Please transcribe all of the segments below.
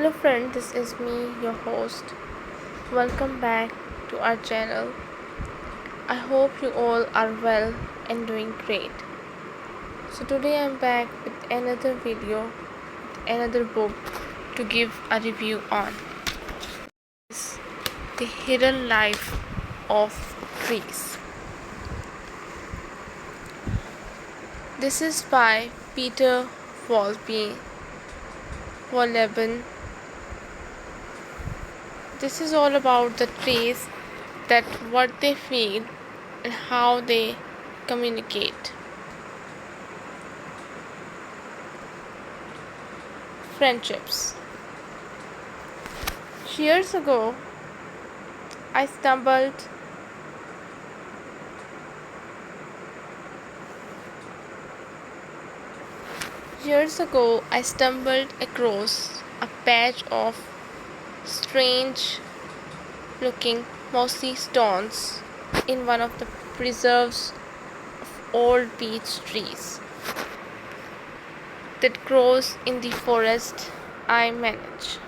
Hello friend, this is me, your host. Welcome back to our channel. I hope you all are well and doing great. So today I'm back with another video, with another book to give a review on. It's The Hidden Life of Trees. This is by Peter Wohlleben. This is all about the trees, that what they feel and how they communicate. Friendships. Years ago, I stumbled across a patch of strange looking mossy stones in one of the preserves of old beech trees that grows in the forest I manage.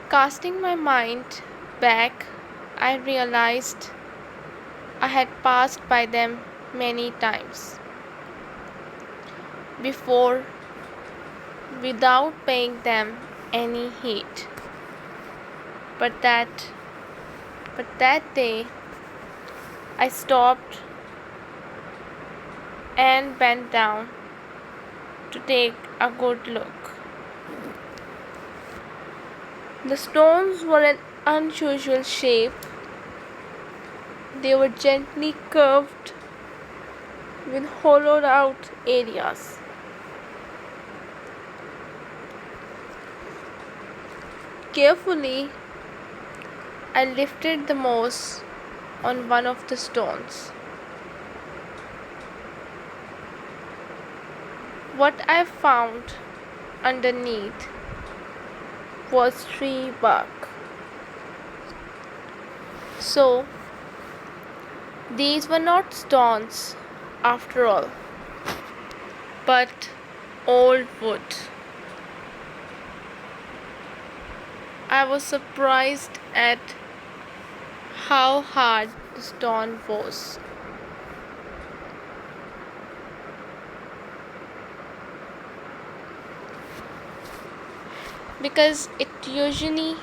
Casting my mind back, I realized I had passed by them many times before without paying them any heed. But that day I stopped and bent down to take a good look. The stones were an unusual shape. They were gently curved with hollowed out areas. Carefully, I lifted the moss on one of the stones. What I found underneath was tree bark. So, these were not stones after all, but old wood. I was surprised at how hard the stone was. Because it usually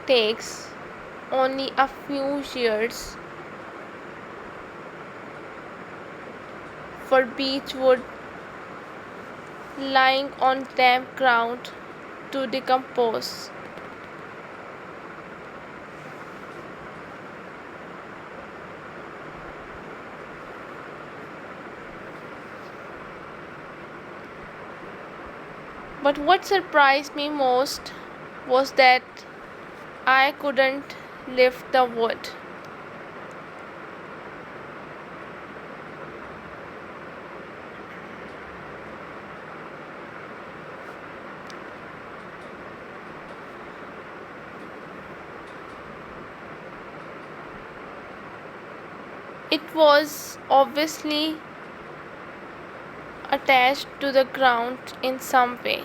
takes only a few years for beech wood lying on damp ground to decompose. But what surprised me most was that I couldn't lift the wood. It was obviously attached to the ground in some way.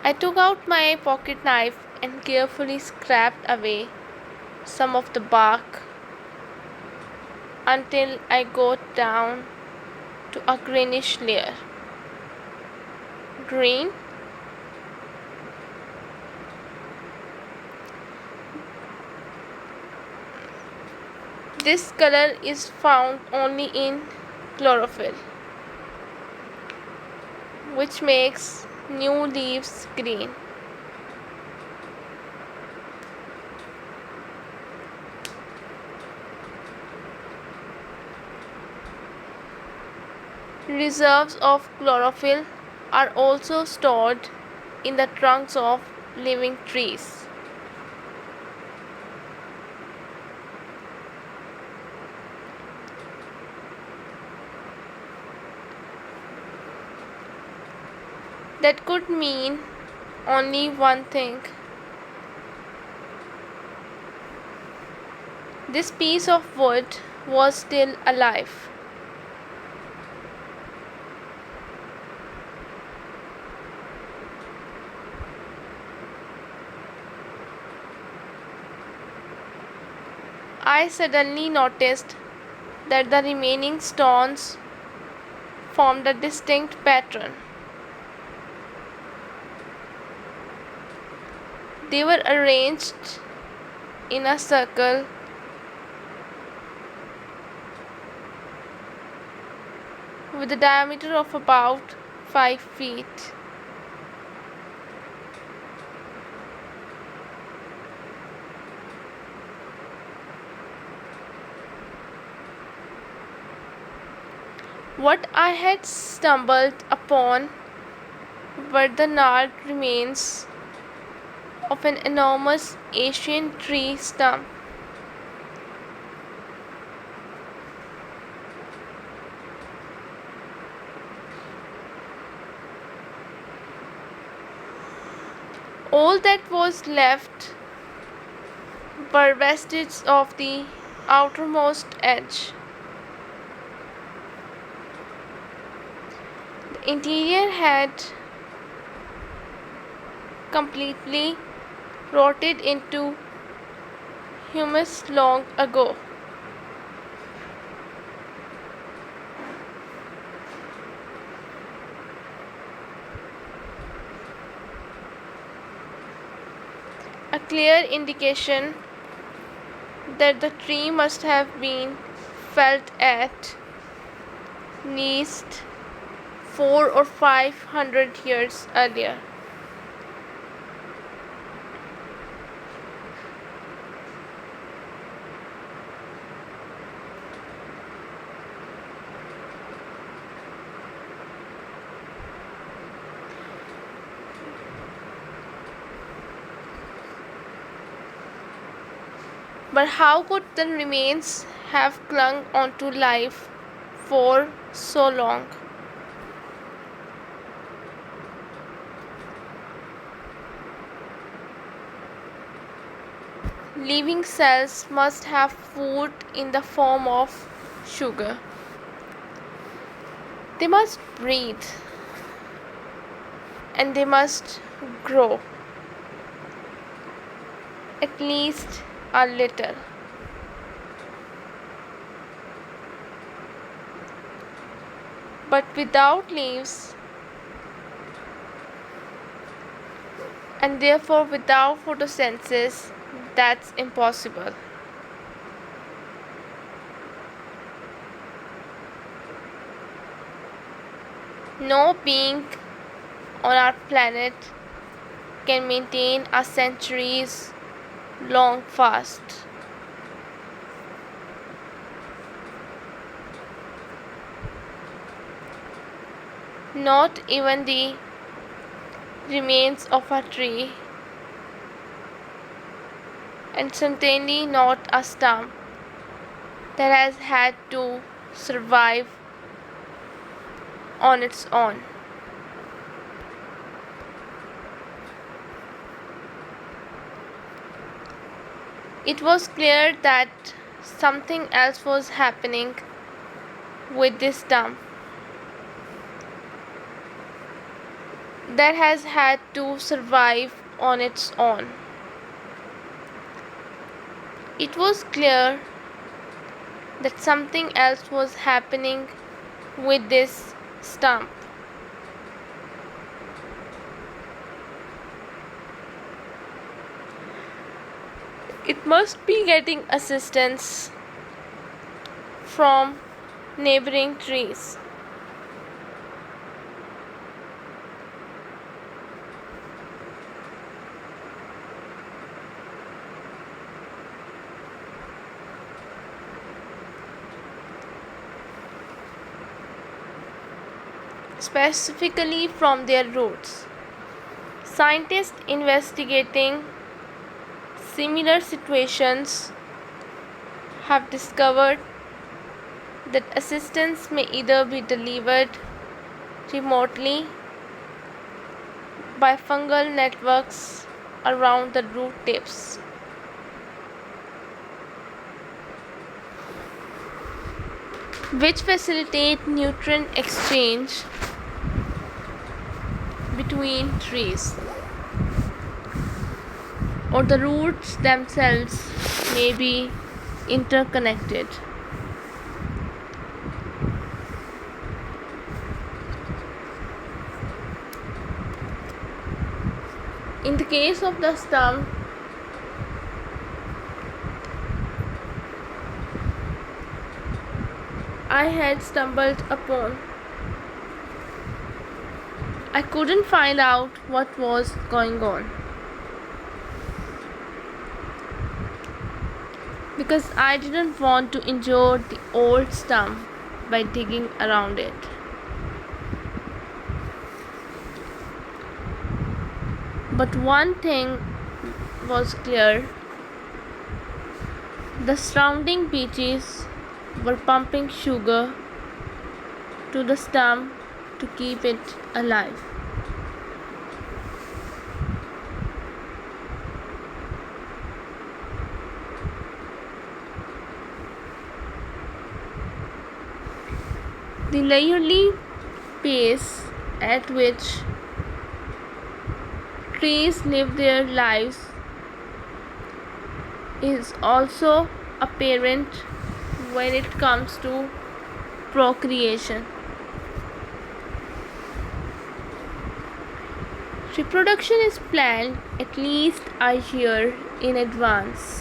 I took out my pocket knife and carefully scraped away some of the bark until I got down to a greenish layer. Green? This color is found only in chlorophyll, which makes new leaves green. Reserves of chlorophyll are also stored in the trunks of living trees. That could mean only one thing. This piece of wood was still alive. I suddenly noticed that the remaining stones formed a distinct pattern. They were arranged in a circle with a diameter of about 5 feet. What I had stumbled upon were the gnarled remains of an enormous Asian tree stump. All that was left were vestiges of the outermost edge. The interior had completely rotted into humus long ago. A clear indication that the tree must have been felled at least 400 or 500 years earlier. But how could the remains have clung onto life for so long? Living cells must have food in the form of sugar. They must breathe and they must grow, at least a little. But without leaves, and therefore without photosynthesis, that's impossible. No being on our planet can maintain a centuries long fast. Not even the remains of a tree, and certainly not a stump that has had to survive on its own. It was clear that something else was happening with this stump that has had to survive on its own. It was clear that something else was happening with this stump. It must be getting assistance from neighboring trees. Specifically from their roots. Scientists investigating similar situations have discovered that assistance may either be delivered remotely by fungal networks around the root tips. Which facilitate nutrient exchange between trees, or the roots themselves may be interconnected. In the case of the stump, I had stumbled upon. I couldn't find out what was going on because I didn't want to injure the old stump by digging around it. But one thing was clear: the surrounding beaches were pumping sugar to the stump to keep it alive. The leisurely pace at which trees live their lives is also apparent when it comes to procreation. Reproduction is planned at least a year in advance.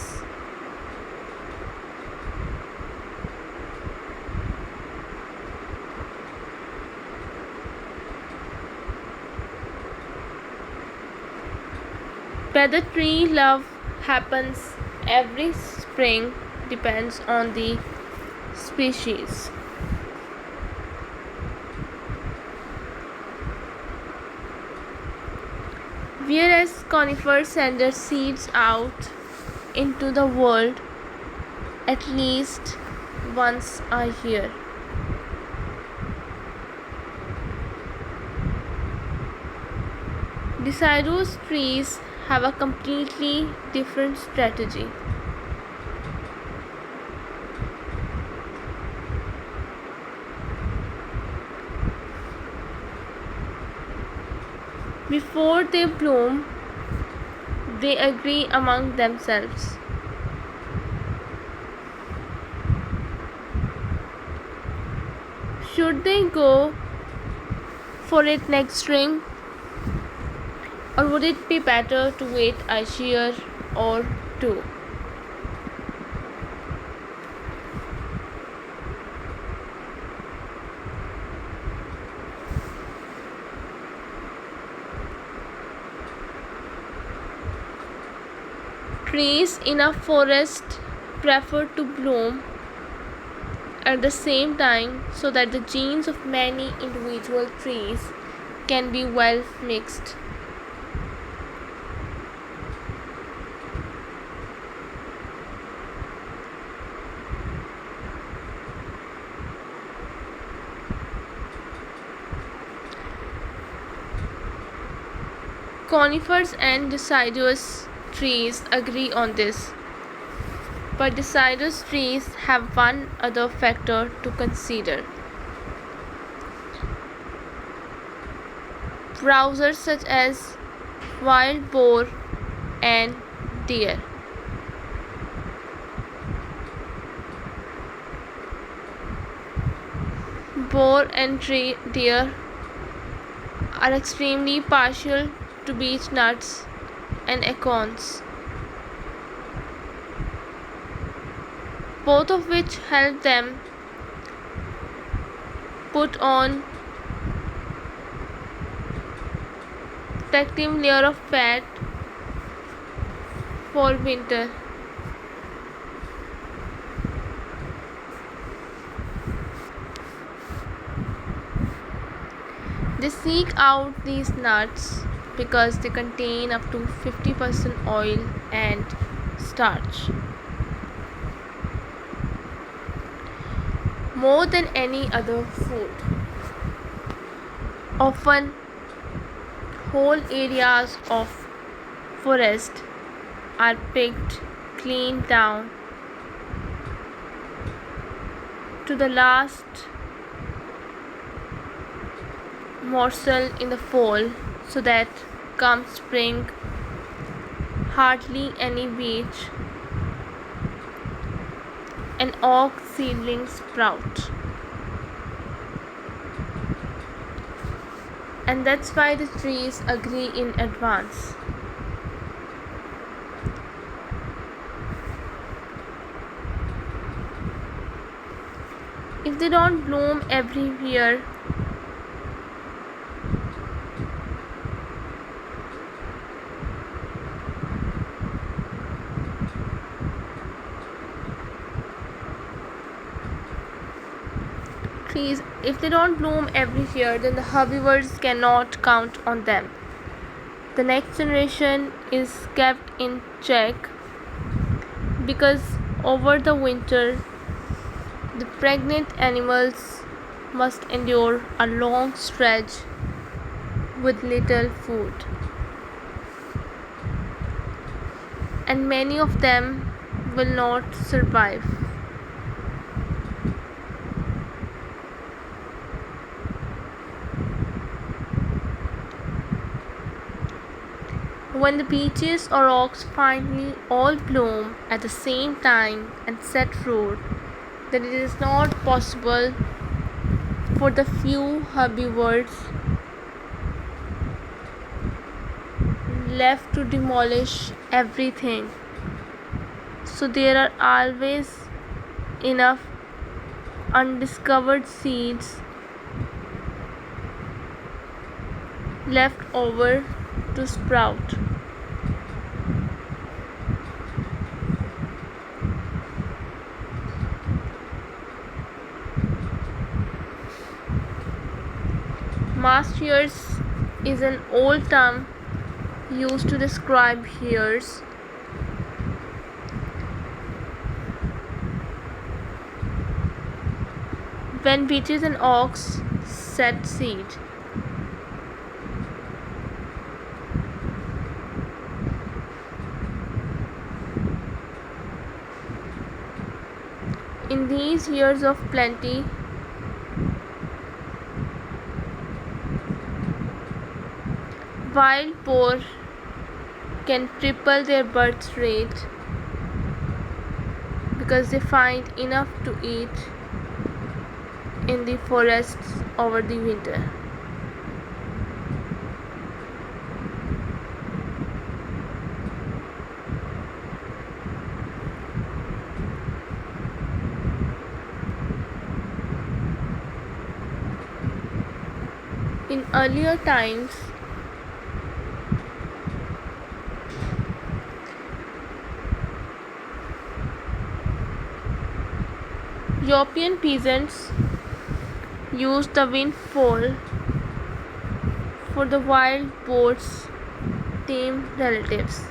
Whether tree love happens every spring depends on the species. Whereas conifers send their seeds out into the world at least once a year. Deciduous trees have a completely different strategy. Before they bloom, they agree among themselves. Should they go for it next spring, or would it be better to wait a year or two? Trees in a forest prefer to bloom at the same time so that the genes of many individual trees can be well mixed. Conifers and deciduous trees agree on this, but deciduous trees have one other factor to consider. Browsers such as wild boar and deer. Boar and deer are extremely partial to beech nuts and acorns, both of which help them put on protective layer of fat for winter. They seek out these nuts because they contain up to 50% oil and starch, more than any other food. Often Whole areas of forest are picked clean down to the last morsel in the fall, so that come spring, hardly any beech and oak seedlings sprout. And that's why the trees agree in advance. If they don't bloom everywhere, then the herbivores cannot count on them. The next generation is kept in check because over the winter the pregnant animals must endure a long stretch with little food, and many of them will not survive. When the beeches or oaks finally all bloom at the same time and set fruit, then it is not possible for the few herbivores left to demolish everything. So there are always enough undiscovered seeds left over to sprout. Mast hairs is an old term used to describe hairs when beeches and oaks set seed. In these years of plenty, wild boar can triple their birth rate because they find enough to eat in the forests over the winter. In earlier times, European peasants used the windfall for the wild boar's tame relatives.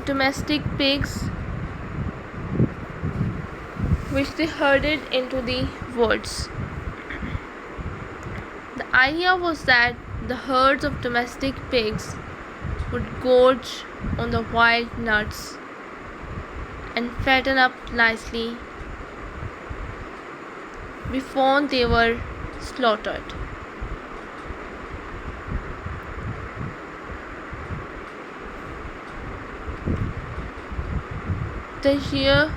Domestic pigs, which they herded into the woods. The idea was that the herds of domestic pigs would gorge on the wild nuts and fatten up nicely before they were slaughtered. The year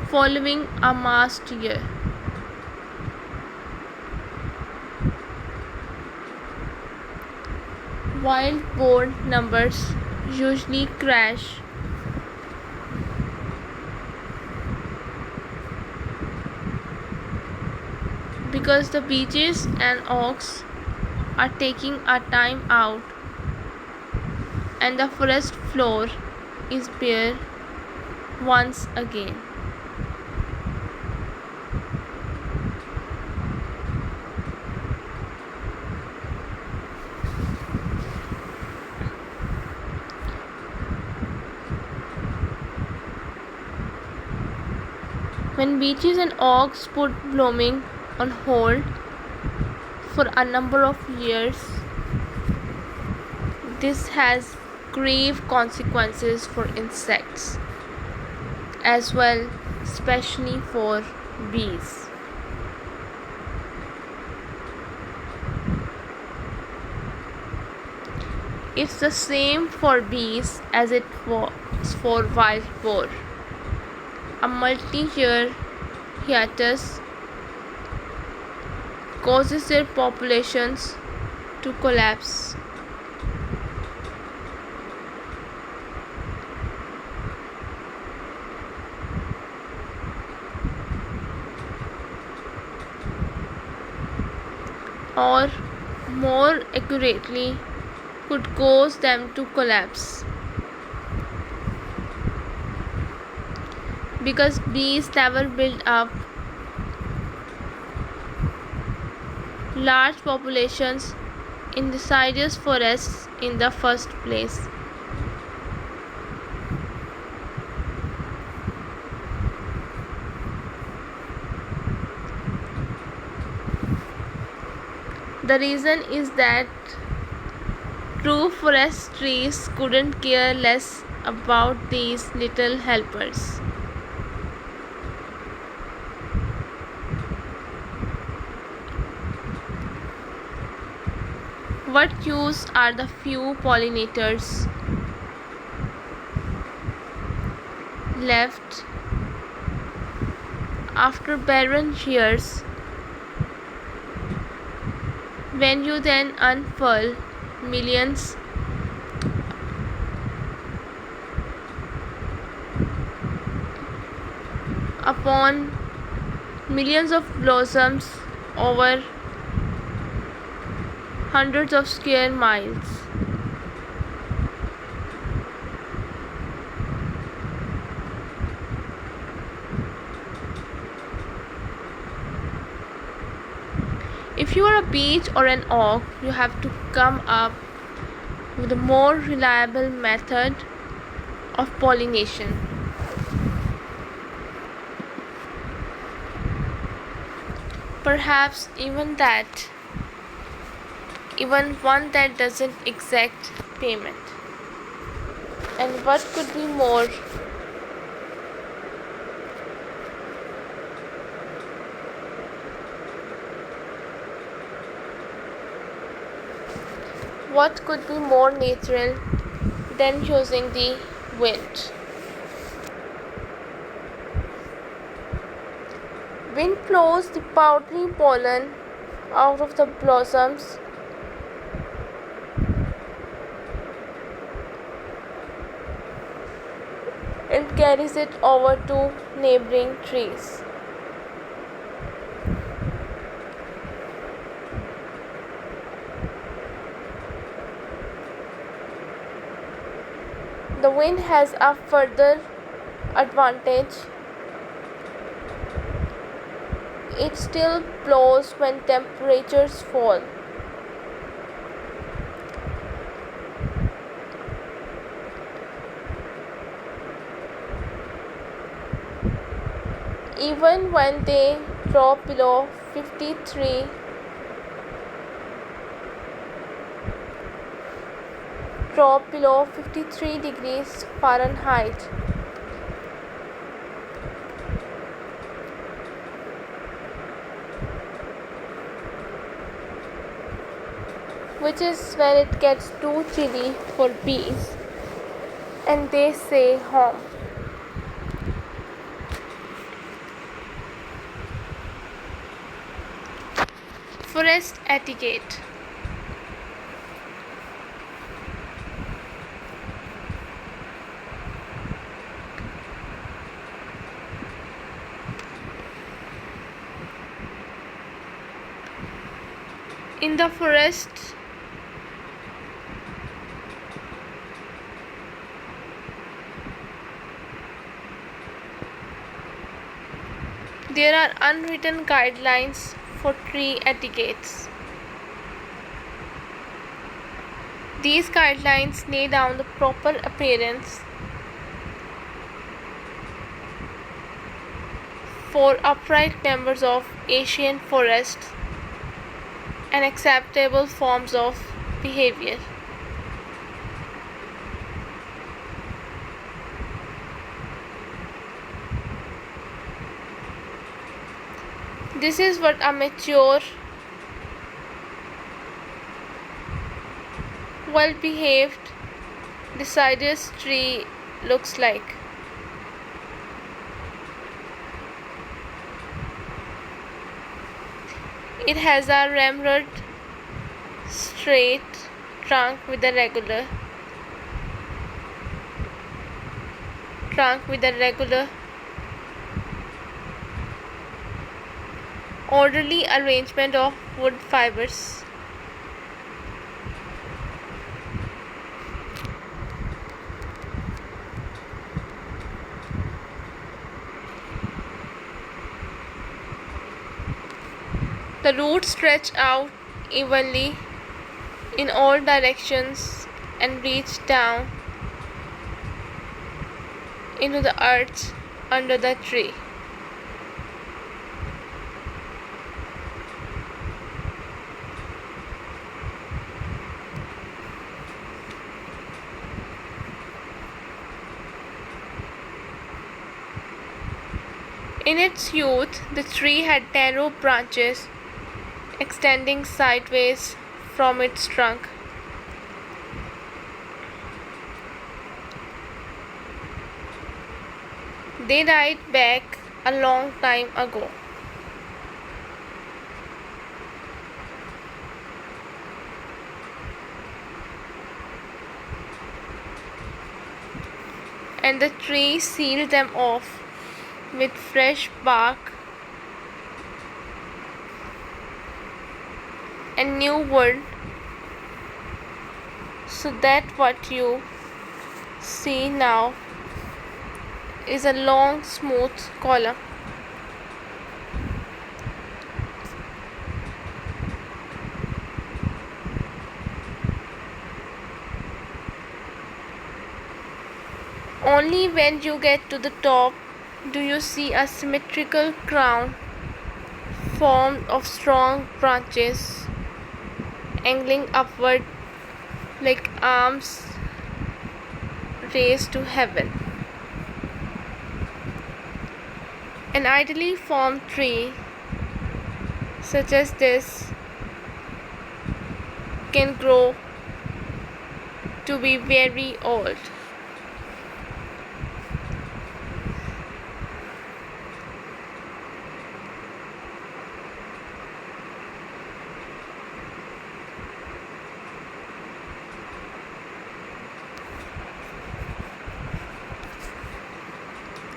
following a mast year, wild boar numbers usually crash because the beeches and oaks are taking a time out and the forest floor is bare once again. When beeches and oaks put blooming on hold, for a number of years. This has grave consequences for insects as well, especially for bees. It's the same for bees as it was for wild boar. A multi-year hiatus causes their populations to collapse. Or more accurately, could cause them to collapse. Because bees never build up large populations in deciduous forests in the first place. The reason is that true forest trees couldn't care less about these little helpers. What use are the few pollinators left after barren years, when you then unfurl millions upon millions of blossoms over hundreds of square miles? If you are a beech or an oak, you have to come up with a more reliable method of pollination. Perhaps even one that doesn't exact payment. And what could be more natural than using the wind? Wind blows the powdery pollen out of the blossoms and carries it over to neighboring trees. The wind has a further advantage. It still blows when temperatures fall. Even when they drop below 53 degrees Fahrenheit. Which is when it gets too chilly for bees and they stay home. Forest etiquette. In the forest, there are unwritten guidelines for tree etiquettes. These guidelines lay down the proper appearance for upright members of Asian forests and acceptable forms of behavior. This is what a mature, well-behaved, deciduous tree looks like. It has a ramrod, straight trunk with a regular orderly arrangement of wood fibers. The roots stretch out evenly in all directions and reach down into the earth under the tree. In its youth, the tree had narrow branches extending sideways from its trunk. They died back a long time ago. And the tree sealed them off with fresh bark and new wood, so that what you see now is a long smooth column. Only when you get to the top do you see a symmetrical crown formed of strong branches angling upward like arms raised to heaven. An ideally formed tree such as this can grow to be very old.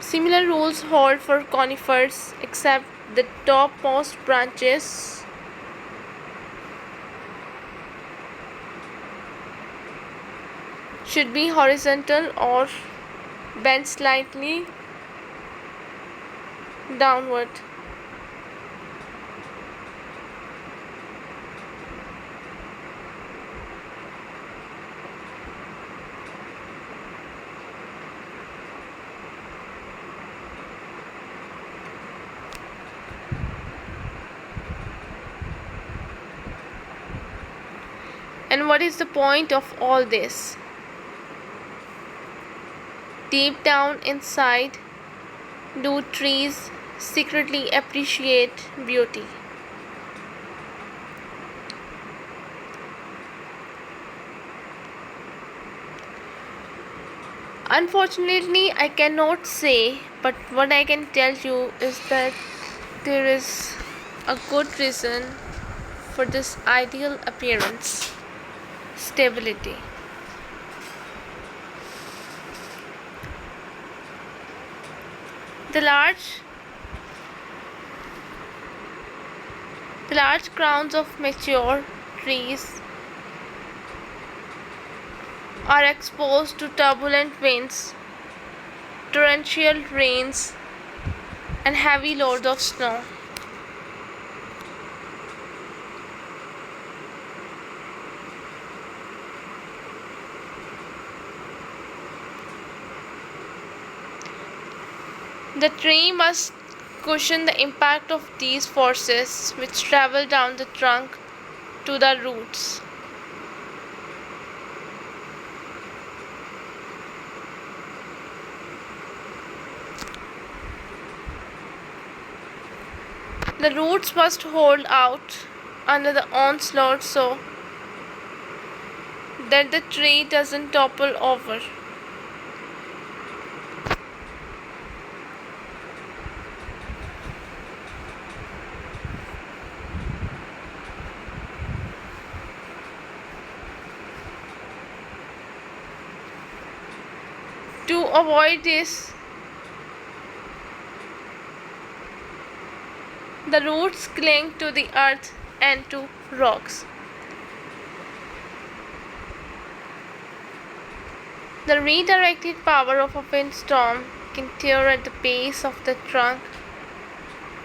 Similar rules hold for conifers, except the topmost branches should be horizontal or bent slightly downward. And what is the point of all this? Deep down inside, do trees secretly appreciate beauty? Unfortunately, I cannot say, but what I can tell you is that there is a good reason for this ideal appearance: stability. The large crowns of mature trees are exposed to turbulent winds, torrential rains, and heavy loads of snow. The tree must cushion the impact of these forces, which travel down the trunk to the roots. The roots must hold out under the onslaught so that the tree doesn't topple over. To avoid this, the roots cling to the earth and to rocks. The redirected power of a windstorm can tear at the base of the trunk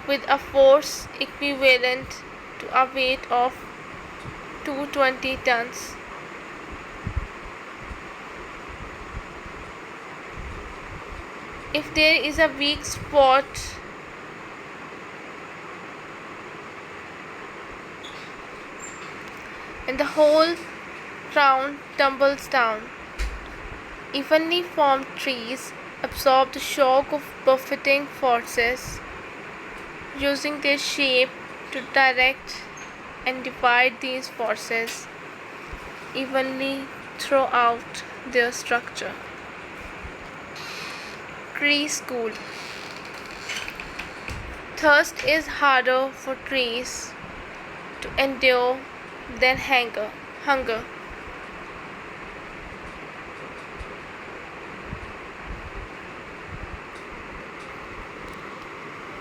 with a force equivalent to a weight of 220 tons. If there is a weak spot and the whole crown tumbles down, evenly formed trees absorb the shock of buffeting forces, using their shape to direct and divide these forces evenly throughout their structure. Tree school. Thirst is harder for trees to endure than hunger.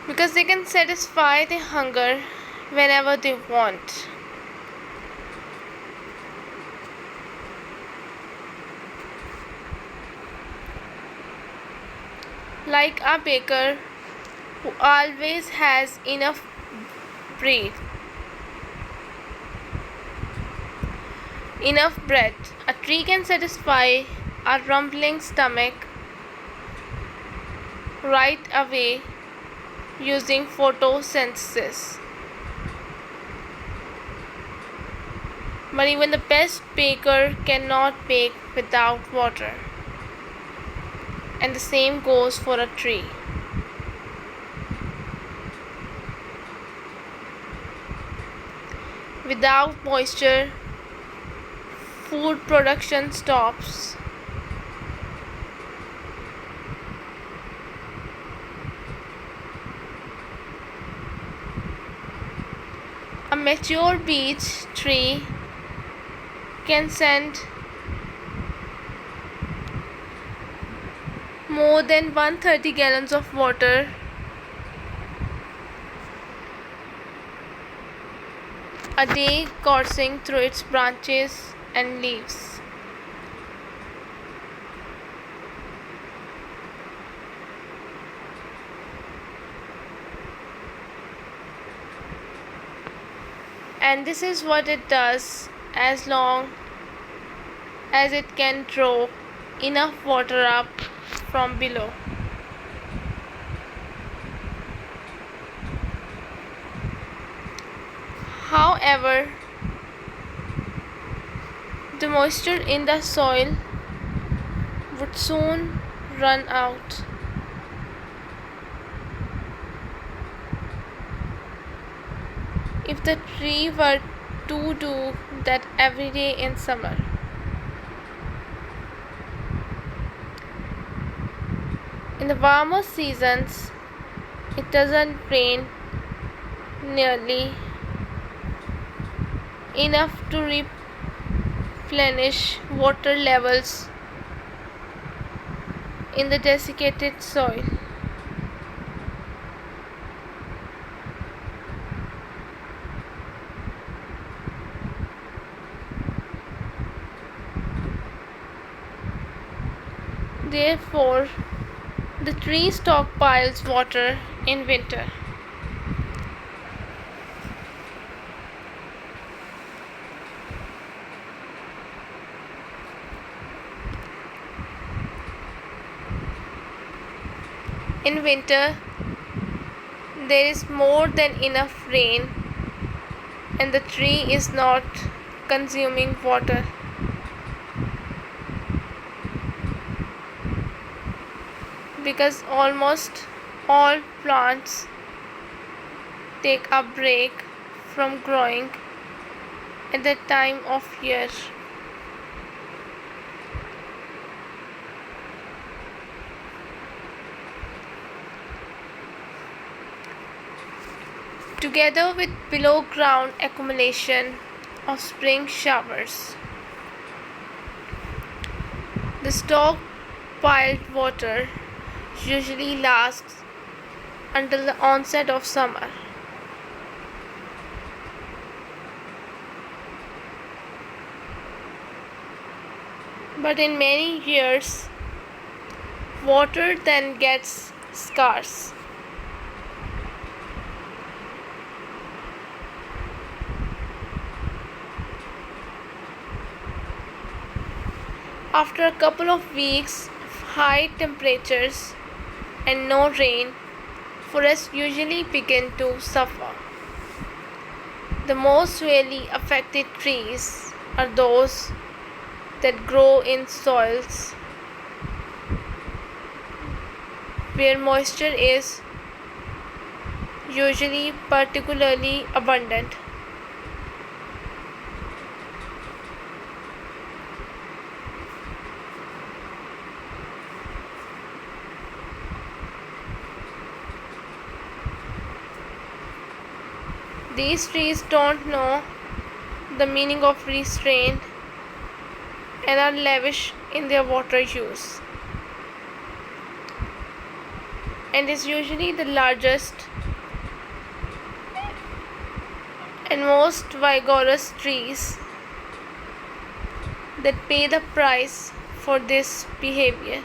Because they can satisfy their hunger whenever they want. Like a baker who always has enough bread. A tree can satisfy a rumbling stomach right away using photosynthesis. But even the best baker cannot bake without water. And the same goes for a tree. Without moisture, food production stops. A mature beech tree can send more than 130 gallons of water a day coursing through its branches and leaves. And this is what it does as long as it can draw enough water up from below. However, the moisture in the soil would soon run out. If the tree were to do that every day in summer. In the warmer seasons, it doesn't rain nearly enough to replenish water levels in the desiccated soil. Therefore, the tree stockpiles water in winter. In winter, there is more than enough rain and the tree is not consuming water. Because almost all plants take a break from growing at that time of year. Together with below ground accumulation of spring showers, the stockpiled water usually lasts until the onset of summer. But in many years, water then gets scarce. After a couple of weeks of high temperatures and no rain, forests usually begin to suffer. The most severely affected trees are those that grow in soils where moisture is usually particularly abundant. These trees don't know the meaning of restraint and are lavish in their water use, and is usually the largest and most vigorous trees that pay the price for this behavior.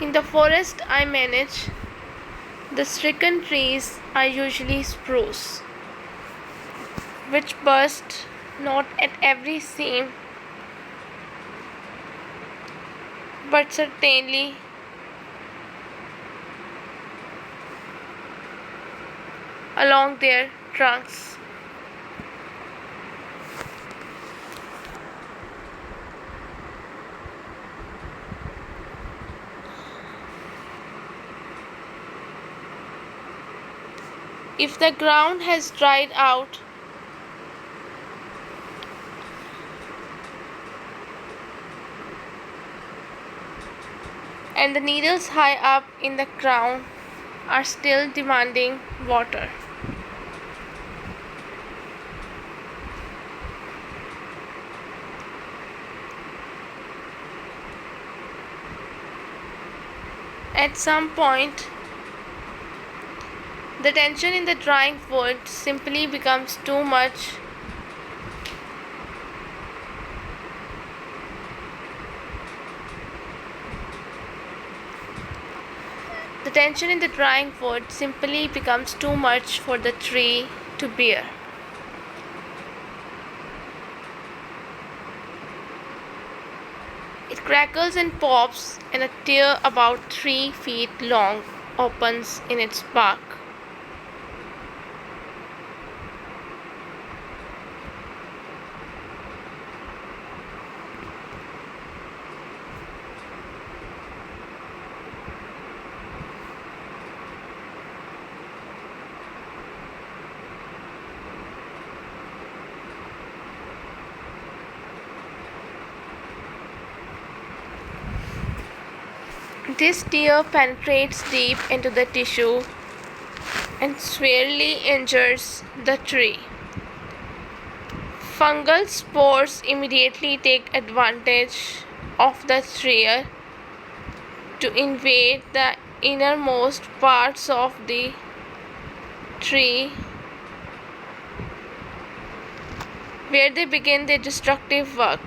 In the forest I manage, the stricken trees are usually spruce, which burst not at every seam, but certainly along their trunks. If the ground has dried out, and the needles high up in the crown are still demanding water, at some point the tension in the drying wood simply becomes too much. The tension in the drying wood simply becomes too much for the tree to bear. It crackles and pops, and a tear about 3 feet long opens in its bark. This tear penetrates deep into the tissue and severely injures the tree. Fungal spores immediately take advantage of the tear to invade the innermost parts of the tree, where they begin their destructive work.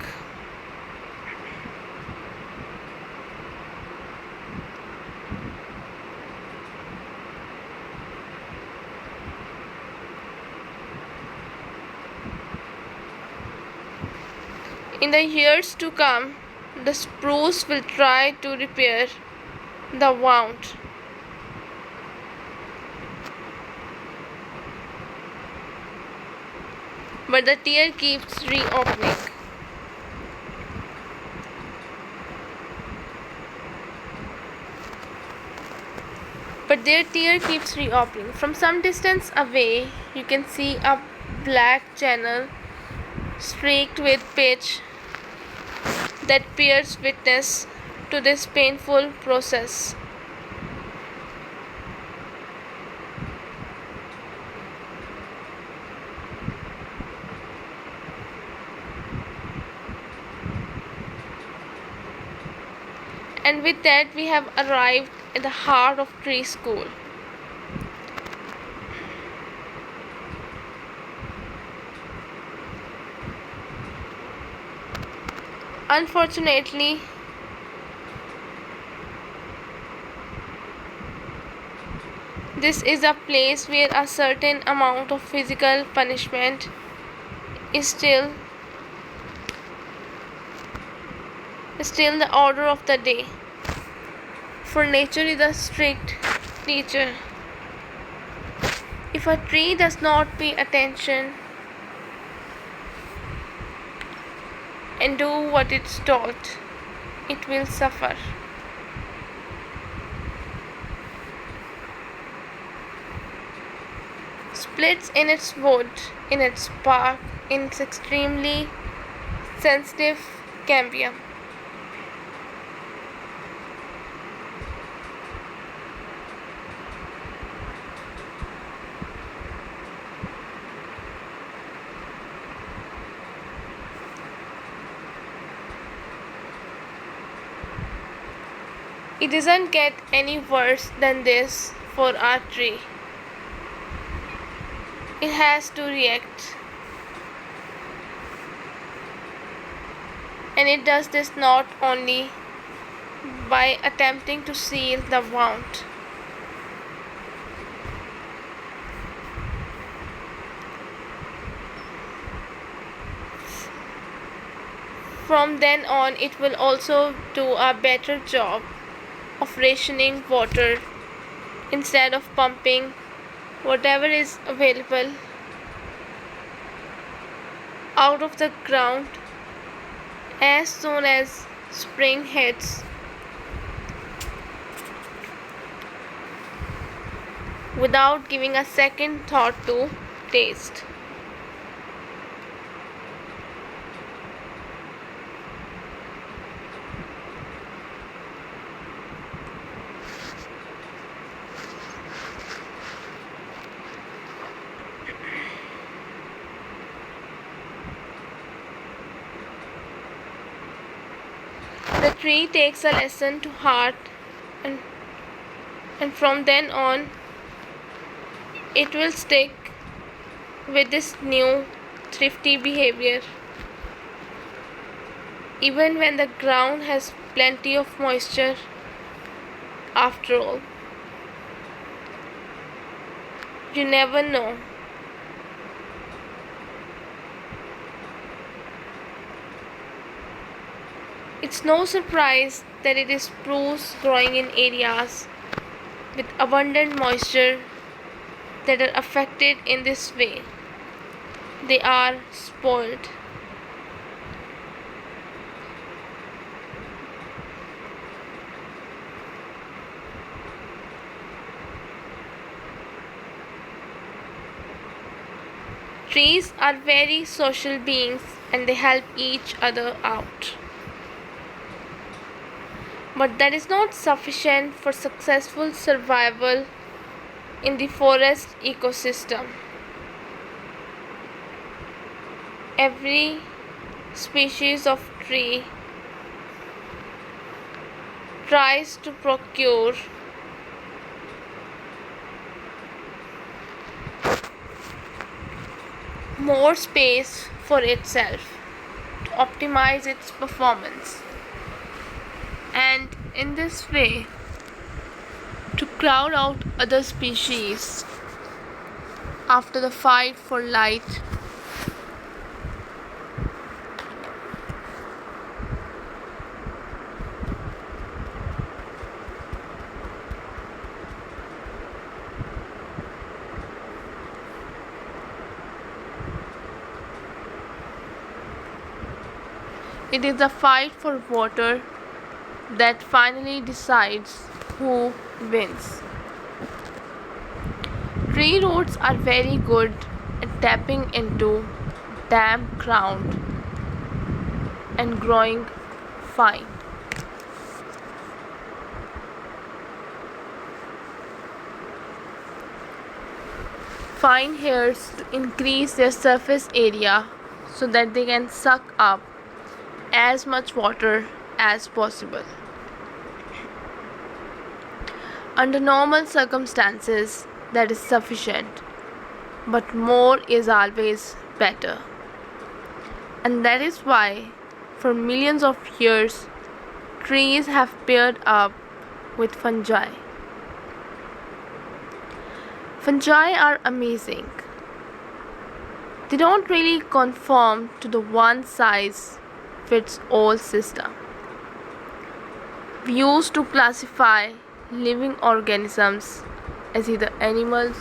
In the years to come, the spruce will try to repair the wound. But the tear keeps reopening. But their tear keeps reopening. From some distance away, you can see a black channel streaked with pitch that bears witness to this painful process. And with that, we have arrived at the heart of tree school. Unfortunately, this is a place where a certain amount of physical punishment is still the order of the day. For nature is a strict teacher. If a tree does not pay attention and do what it's taught, it will suffer. Splits in its wood, in its bark, in its extremely sensitive cambium. It doesn't get any worse than this for our tree. It has to react. And it does this not only by attempting to seal the wound. From then on, it will also do a better job of rationing water instead of pumping whatever is available out of the ground as soon as spring hits, without giving a second thought to taste. The tree takes a lesson to heart, and from then on it will stick with this new thrifty behavior even when the ground has plenty of moisture. After all, you never know. It's no surprise that it is spruce growing in areas with abundant moisture that are affected in this way. They are spoiled. Trees are very social beings and they help each other out. But that is not sufficient for successful survival in the forest ecosystem. Every species of tree tries to procure more space for itself to optimize its performance, and in this way to crowd out other species after the fight for light It is the fight for water that finally decides who wins. Tree roots are very good at tapping into damp ground and growing fine. Fine hairs to increase their surface area so that they can suck up as much water as possible. Under normal circumstances, that is sufficient, but more is always better. And that is why, for millions of years, trees have paired up with fungi. Fungi are amazing. They don't really conform to the one size fits all system. We used to classify living organisms as either animals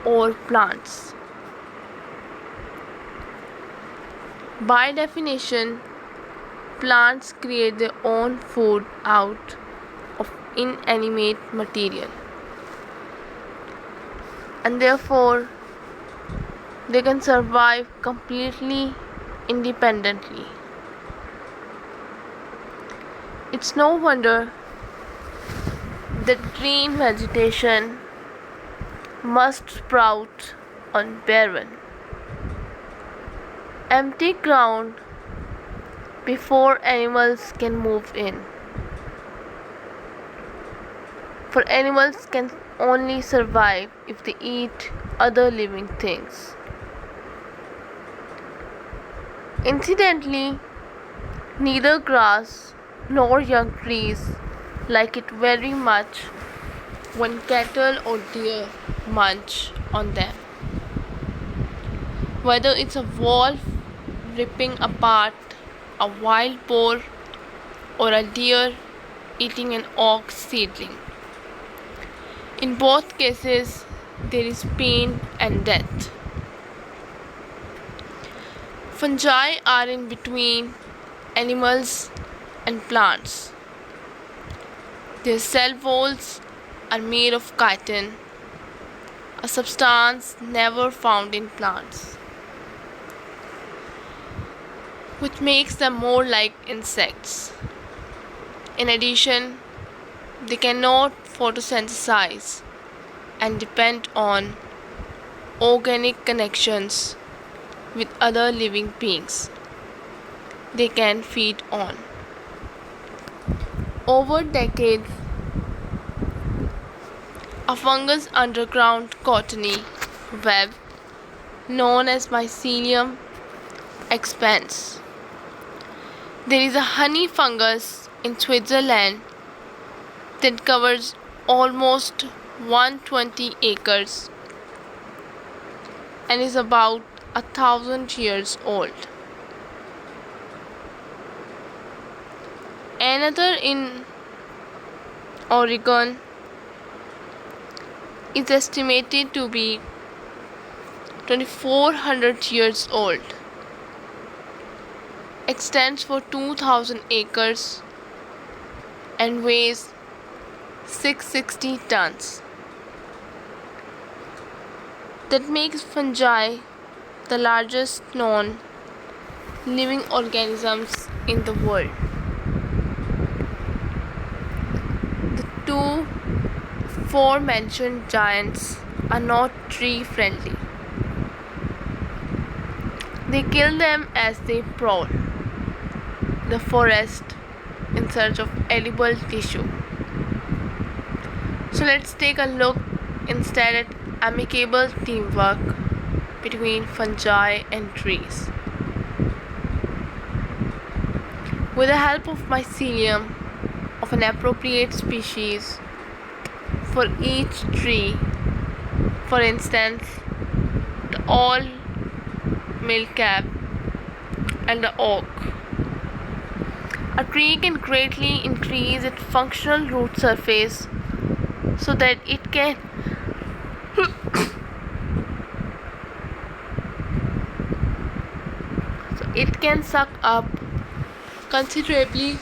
or plants. By definition, plants create their own food out of inanimate material, and therefore they can survive completely independently. It's no wonder that green vegetation must sprout on barren, empty ground before animals can move in. For animals can only survive if they eat other living things. Incidentally, neither grass nor young trees like it very much when cattle or deer munch on them. Whether it's a wolf ripping apart a wild boar or a deer eating an oak seedling. In both cases, there is pain and death. Fungi are in between animals and plants. Their cell walls are made of chitin, a substance never found in plants, which makes them more like insects. In addition, they cannot photosynthesize and depend on organic connections with other living beings they can feed on. Over decades, a fungus underground cottony web known as mycelium expands. There is a honey fungus in Switzerland that covers almost 120 acres and is about 1,000 years old. Another in Oregon is estimated to be 2,400 years old, extends for 2,000 acres and weighs 660 tons. That makes fungi the largest known living organisms in the world. The two aforementioned giants are not tree friendly. They kill them as they prowl the forest in search of edible tissue. So let's take a look instead at amicable teamwork between fungi and trees. With the help of mycelium of an appropriate species for each tree, for instance, the all milkcap and the oak, a tree can greatly increase its functional root surface so that it can suck up considerably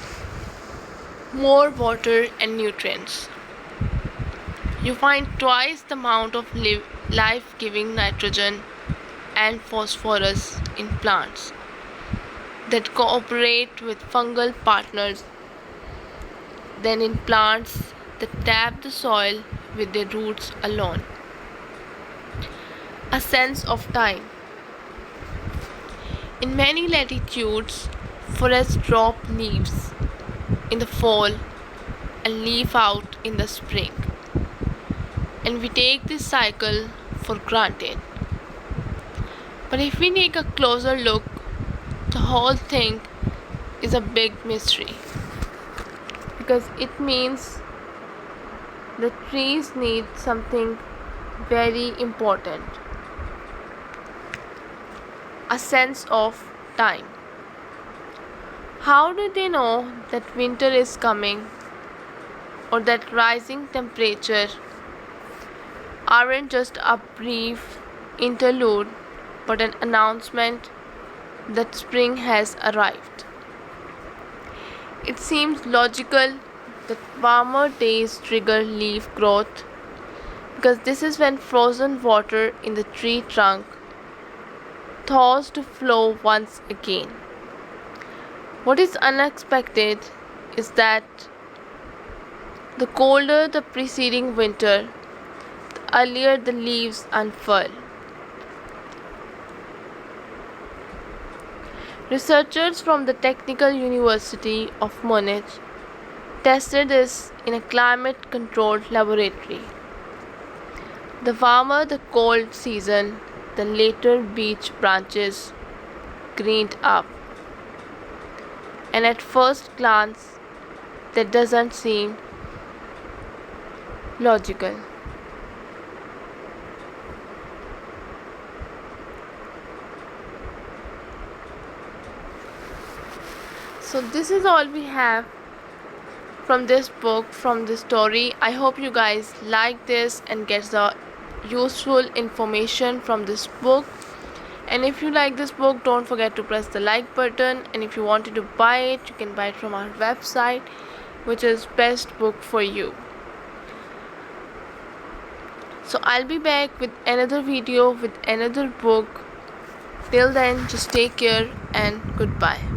more water and nutrients. You find twice the amount of life-giving nitrogen and phosphorus in plants that cooperate with fungal partners than in plants that tap the soil with their roots alone. A sense of time. In many latitudes, forests drop leaves in the fall and leaf out in the spring, and we take this cycle for granted. But if we take a closer look, the whole thing is a big mystery, because it means the trees need something very important: a sense of time. How do they know that winter is coming, or that rising temperature aren't just a brief interlude but an announcement that spring has arrived? It seems logical that warmer days trigger leaf growth, because this is when frozen water in the tree trunk thaws to flow once again. What is unexpected is that the colder the preceding winter, the earlier the leaves unfurl. Researchers from the Technical University of Munich tested this in a climate-controlled laboratory. The warmer the cold season, the later beech branches greened up. And at first glance, that doesn't seem logical. So this is all we have from this book, from this story. I hope you guys like this and get the useful information from this book. And if you like this book, don't forget to press the like button. And if you wanted to buy it, you can buy it from our website, which is BestBook4u. So I'll be back with another video with another book. Till then, just take care and goodbye.